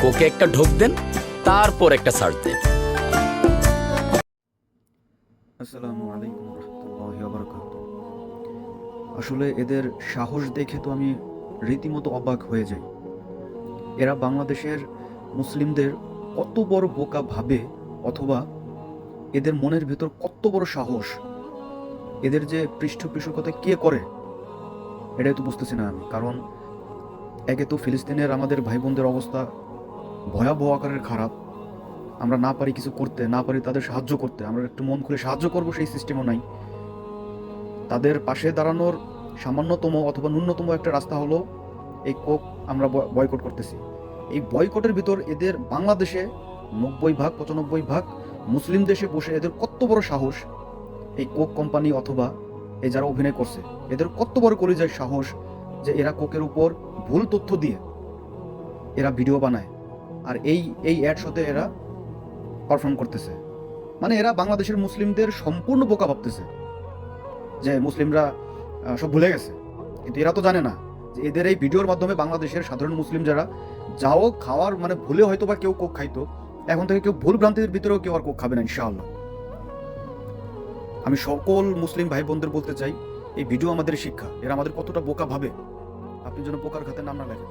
কোকে একটা ঢোক দেন, তারপর একটা সার্চ দেন। আসসালামু আলাইকুম রহমতুল্লাহি ওয়া বারাকাতুহু। আসলে এদের সাহস দেখে তো আমি রীতিমতো অবাক হয়ে যাই। এরা বাংলাদেশের মুসলিমদের কত বড় বোকা ভাবে, অথবা এদের মনের ভেতর কত বড় সাহস, এদের যে পৃষ্ঠপোষকতা কে করে এটাই তো বুঝতেছি না আমি। কারণ একে তো ফিলিস্তিনের আমাদের ভাই বোনদের অবস্থা ভয়াবহ আকারের খারাপ। আমরা না পারি কিছু করতে, না পারি তাদের সাহায্য করতে, আমরা একটু মন খুলে সাহায্য করবো সেই সিস্টেমও নাই। তাদের পাশে দাঁড়ানোর সামান্যতম অথবা ন্যূনতম একটা রাস্তা হলো এই কোক আমরা বয়কট করতেছি। এই বয়কটের ভিতর এদের বাংলাদেশে 90% 95% মুসলিম দেশে বসে এদের কত বড় সাহস, এই কোক কোম্পানি অথবা এই যারা অভিনয় করছে এদের কত বড় কলিজার সাহস যে এরা কোকের উপর ভুল তথ্য দিয়ে এরা ভিডিও বানায় আর এই এই অ্যাড শোতে এরা পারফর্ম করতেছে। মানে এরা বাংলাদেশের মুসলিমদের সম্পূর্ণ বোকা ভাবতেছে যে মুসলিমরা সব ভুলে গেছে। কিন্তু এরা তো জানে না যে এদের এই ভিডিওর মাধ্যমে বাংলাদেশের সাধারণ মুসলিম যারা যাও খাওয়ার মানে ভুলে হয়তো বা কেউ কোক খাইতো, এখন থেকে কেউ ভুল ভ্রান্তির ভিতরেও কেউ আর কোক খাবে না ইনশাআল্লাহ। আমি সকল মুসলিম ভাই বোনদের বলতে চাই, এই ভিডিও আমাদের শিক্ষা, এরা আমাদের কতটা বোকা ভাবে। আপনি যেন বোকার খাতে নাম না লেখেন।